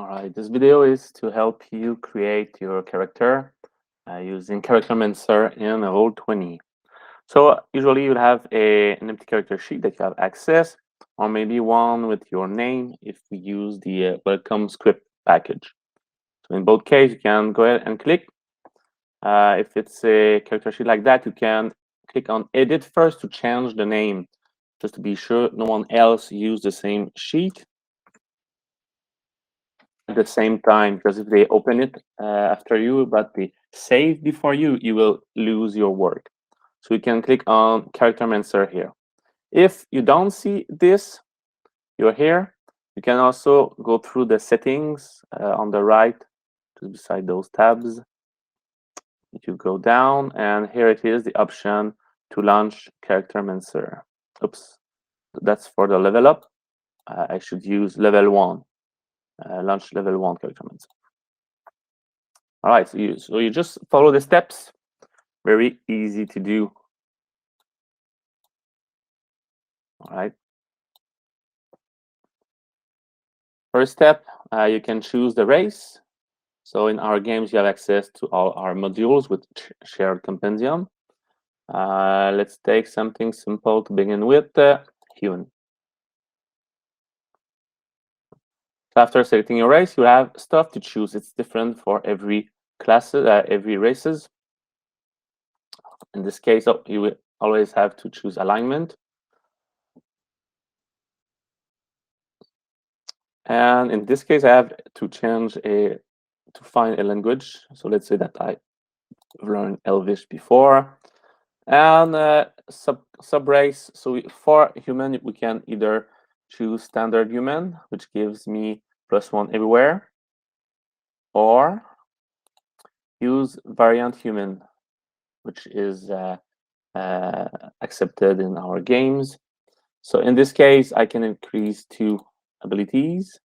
All right, this video is to help you create your character using Charactermancer in Roll20. So usually you'll have an empty character sheet that you have access, or maybe one with your name if we use the welcome script package. So in both cases, you can go ahead and click. If it's a character sheet like that, you can click on edit first to change the name, just to be sure no one else use the same sheet at the same time, because if they open it after you but they save before you, you will lose your work. So you can click on Charactermancer here. If you don't see this, you're here. You can also go through the settings on the right, just beside those tabs. You go down, and here it is, the option to launch Charactermancer. Oops, that's for the level up. I should use level 1. Launch level 1 Charactermancer. All right, so you just follow the steps. Very easy to do. All right. First step, you can choose the race. So in our games, you have access to all our modules with shared compendium. Let's take something simple to begin with, human. So after selecting your race, you have stuff to choose. It's different for every class, every races. In this case, you will always have to choose alignment. And in this case, I have to change to find a language. So let's say that I've learned Elvish before. And sub race. So for human, we can either choose standard human, which gives me +1 everywhere, or use variant human, which is accepted in our games. So in this case, I can increase 2 abilities.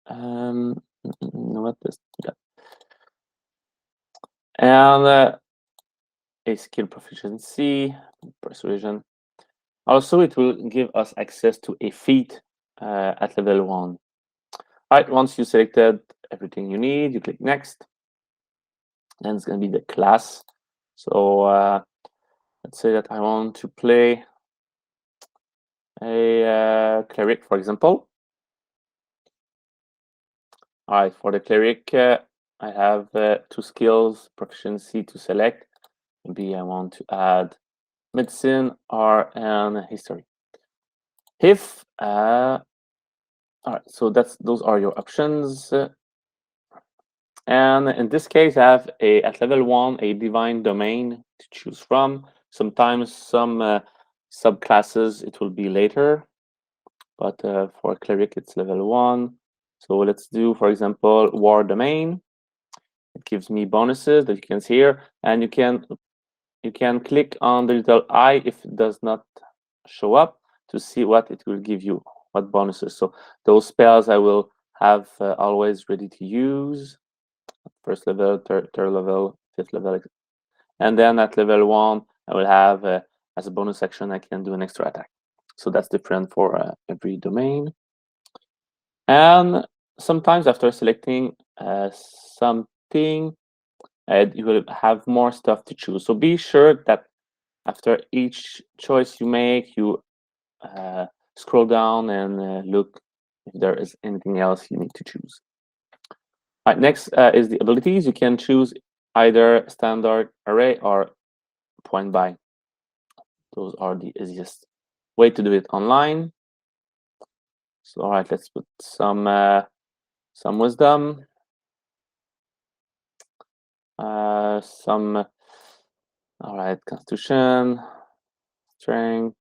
What is that? And a skill proficiency, persuasion. Also, it will give us access to a feat at level 1. All right, once you selected everything you need, you click next. Then it's going to be the class. So let's say that I want to play a cleric, for example. All right, for the cleric, I have 2 skills, proficiency to select. Maybe I want to add medicine or an history. If all right, so those are your options. And in this case, I have at level 1 a divine domain to choose from. Sometimes some subclasses it will be later, but for cleric it's level 1. So let's do, for example, war domain. It gives me bonuses that you can see here, and you can click on the little eye if it does not show up to see what it will give you, what bonuses. So those spells I will have always ready to use. First level, third level, 5th level, and then at level 1 I will have as a bonus action I can do an extra attack. So that's different for every domain. And sometimes after selecting something, you will have more stuff to choose. So be sure that after each choice you make, you scroll down and look if there is anything else you need to choose. All right, next is the abilities. You can choose either standard array or point by. Those are the easiest way to do it online. So all right, let's put some wisdom, some all right, constitution, strength.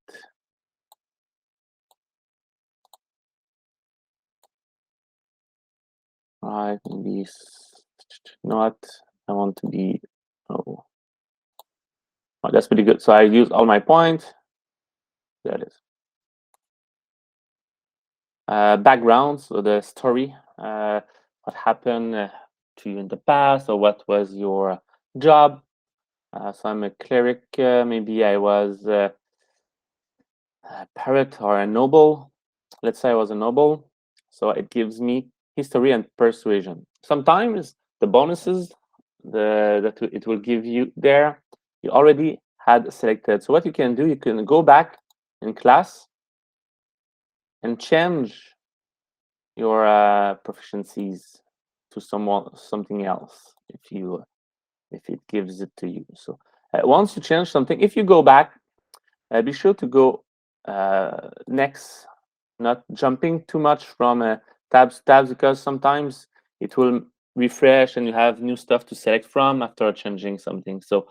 All right, maybe you know what I want to be. Oh, that's pretty good. So I use all my points. There it is. Background, so the story, what happened to you in the past, or what was your job. So I'm a cleric. Maybe I was a parrot or a noble. Let's say I was a noble. So it gives me history and persuasion. Sometimes the bonuses that it will give you there, you already had selected. So what you can do, you can go back in class and change your proficiencies to something else if it gives it to you. So once you change something, if you go back, be sure to go next, not jumping too much from tabs to tabs, because sometimes it will refresh and you have new stuff to select from after changing something. So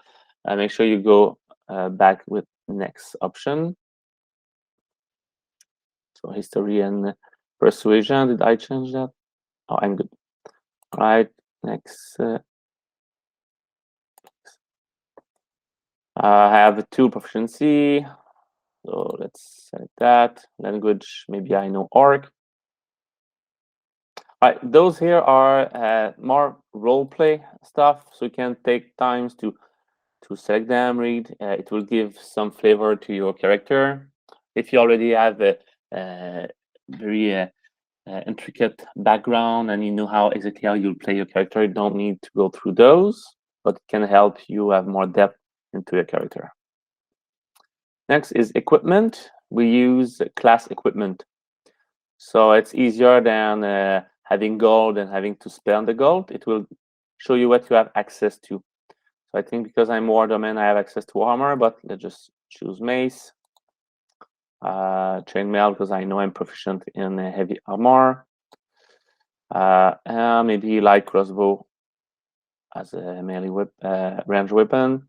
make sure you go back with next option. So history and persuasion, did I change that? Oh, I'm good. All right, next. I have two proficiency. So let's set that. Language, maybe I know orc. All right, those here are more role play stuff, so you can take times to select them, read. It will give some flavor to your character. If you already have a very intricate background and you know exactly how you'll play your character, you don't need to go through those, but it can help you have more depth into your character. Next is equipment. We use class equipment. So it's easier than having gold and having to spend the gold. It will show you what you have access to. So I think because I'm war domain, I have access to armor, but let's just choose mace. Chainmail, because I know I'm proficient in heavy armor. And maybe light crossbow as a melee range weapon.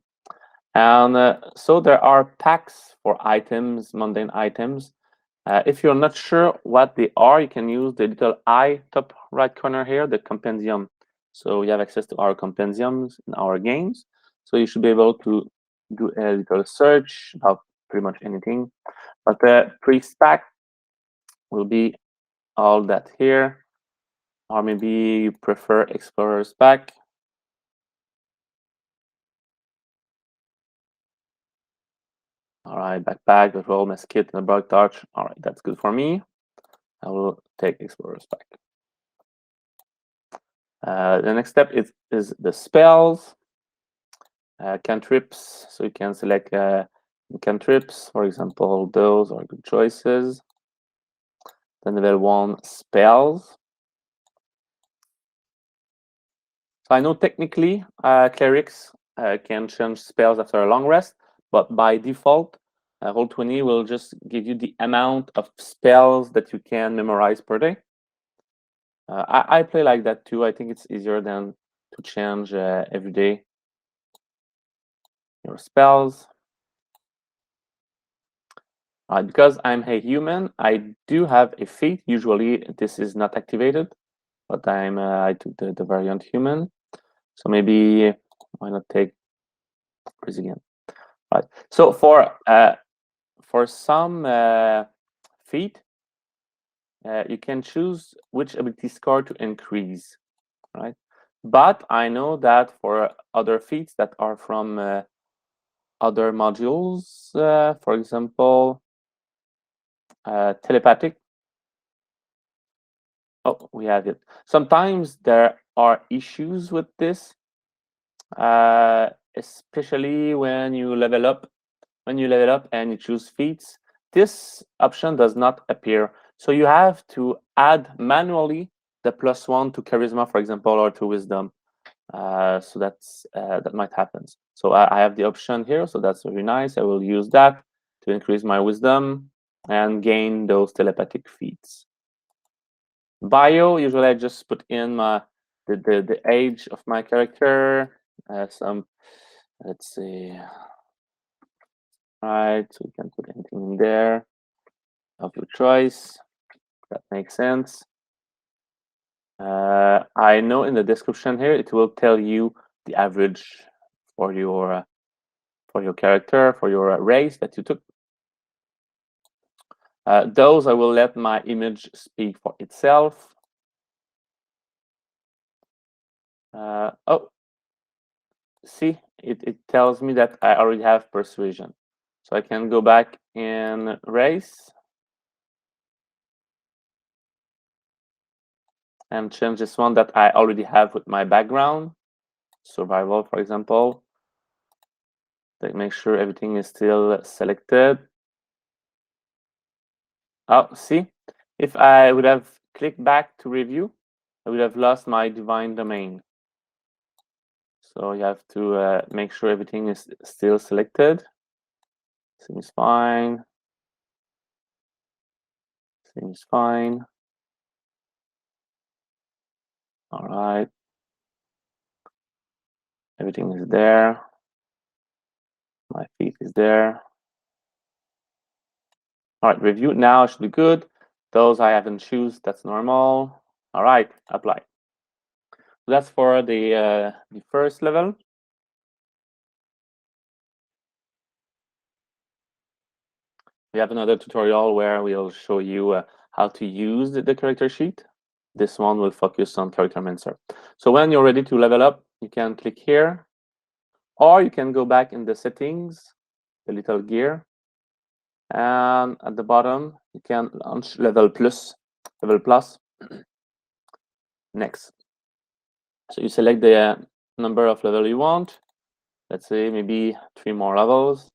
And so there are packs for items, mundane items. If you're not sure what they are, you can use the little eye top right corner here, the compendium. So you have access to our compendiums in our games. So you should be able to do a little search about pretty much anything. But the priest pack will be all that here. Or maybe you prefer explorer's pack. All right, backpack, the roll, kit, and a bug torch. All right, that's good for me. I will take explorer's pack. The next step is the spells, cantrips. So you can select cantrips, for example, those are good choices. Then level 1 spells. So I know technically clerics can change spells after a long rest, but by default, Roll20 will just give you the amount of spells that you can memorize per day. I play like that too. I think it's easier than to change every day your spells. Because I'm a human, I do have a feat. Usually this is not activated, but I took the variant human. So maybe why not take this again? Right. So for some feat, you can choose which ability score to increase, right? But I know that for other feats that are from other modules, for example, telepathic. Oh, we have it. Sometimes there are issues with this, especially when you level up. When you level up and you choose feats, this option does not appear. So you have to add manually the +1 to charisma, for example, or to wisdom. So that might happen. So I have the option here, so that's very nice. I will use that to increase my wisdom and gain those telepathic feats. Bio, usually I just put in the age of my character, let's see, right, so you can put anything in there of your choice. That makes sense. I know in the description here it will tell you the average for your character, for your race that you took. Those I will let my image speak for itself. Oh, see, it tells me that I already have persuasion. So I can go back in race. and change this one that I already have with my background, survival, for example. Like, make sure everything is still selected. Oh, see, if I would have clicked back to review, I would have lost my divine domain. So you have to make sure everything is still selected. Seems fine. Seems fine. All right. Everything is there. My feed is there. All right, review now should be good. Those I haven't choose, that's normal. All right, apply. That's for the first level. We have another tutorial where we'll show you how to use the character sheet. This one will focus on Charactermancer. So when you're ready to level up, you can click here, or you can go back in the settings, the little gear, and at the bottom you can launch level plus. Next. So you select the number of level you want. Let's say maybe 3 more levels.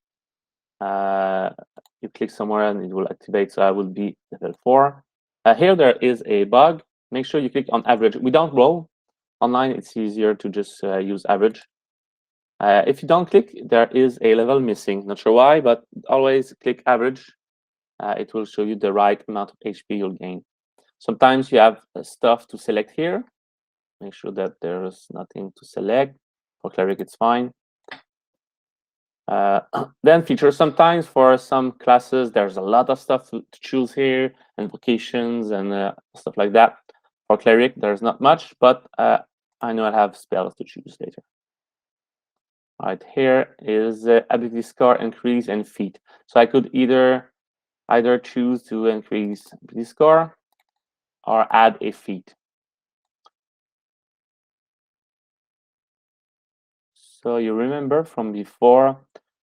You click somewhere and it will activate. So I will be level 4. Here there is a bug. Make sure you click on average. We don't roll. Online, it's easier to just use average. If you don't click, there is a level missing. Not sure why, but always click average. It will show you the right amount of HP you'll gain. Sometimes you have stuff to select here. Make sure that there is nothing to select. For cleric, it's fine. Then features. Sometimes for some classes, there's a lot of stuff to choose here, and vocations and stuff like that. For cleric, there's not much, but I know I have spells to choose later. All right, here is ability score increase and feat. So I could either choose to increase ability score or add a feat. So you remember from before,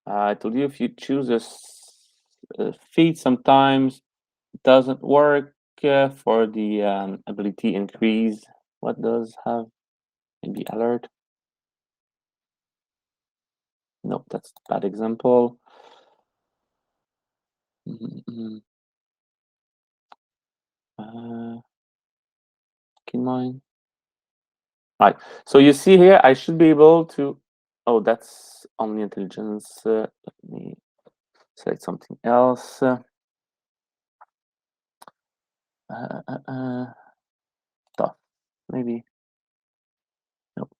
I told you if you choose a feat, sometimes it doesn't work for the ability increase. What does have? Maybe alert? Nope, that's a bad example. Keep in mind. Right. So you see here, I should be able to. Oh, that's only intelligence. Let me select something else. Stuff, maybe. Nope.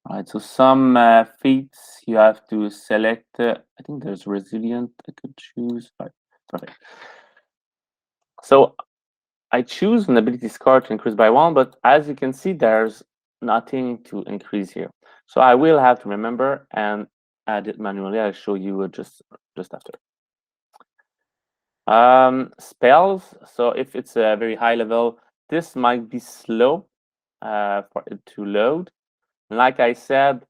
Right. So some feats you have to select. I think there's resilient. I could choose. Right. Perfect. So I choose an ability score to increase by 1, but as you can see, there's nothing to increase here. So I will have to remember and add it manually. I'll show you just after. Spells. So if it's a very high level, this might be slow for it to load. Like I said,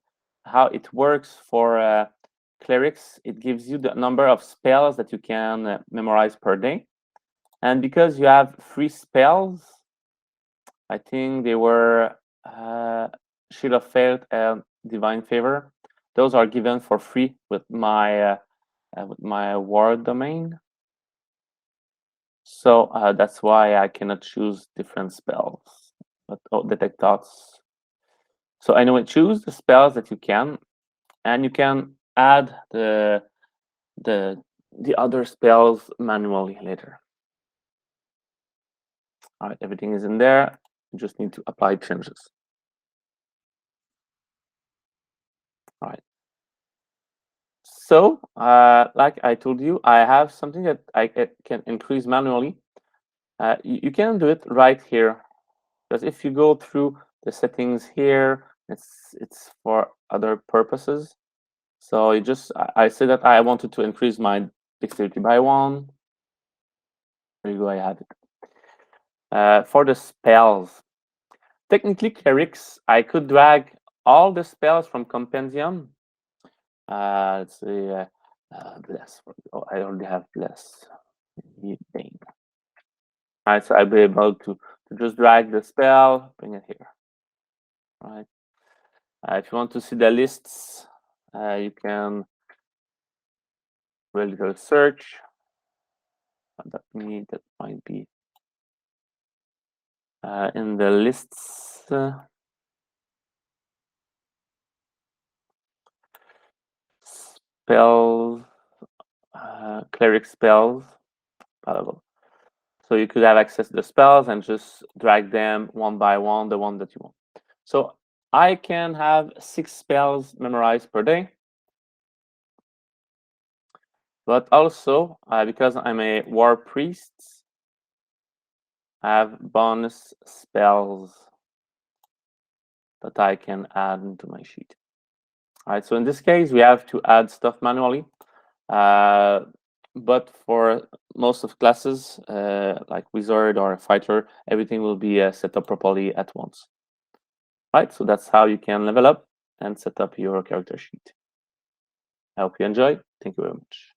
how it works for clerics, it gives you the number of spells that you can memorize per day. And because you have 3 spells, I think they were Shield of Faith and Divine Favor. Those are given for free with my ward domain. So that's why I cannot choose different spells. But detect thoughts. So anyway, choose the spells that you can, and you can add the other spells manually later. All right, everything is in there. You just need to apply changes. All right. So, like I told you, I have something that I can increase manually. You can do it right here, because if you go through the settings here, it's for other purposes. So you just I say that I wanted to increase my dexterity by 1. There you go, I have it. For the spells, technically clerics, I could drag all the spells from compendium. Let's see, bless. Oh, I already have bless. Bane. All right, so I'll be able to just drag the spell, bring it here. All right. If you want to see the lists, you can really go search. That might be in the lists. Spells, cleric spells, available. So you could have access to the spells and just drag them one by one, the one that you want. So I can have 6 spells memorized per day. But also, because I'm a war priest, I have bonus spells that I can add into my sheet. All right, so in this case, we have to add stuff manually. But for most of classes, like wizard or fighter, everything will be set up properly at once. All right, so that's how you can level up and set up your character sheet. I hope you enjoy. Thank you very much.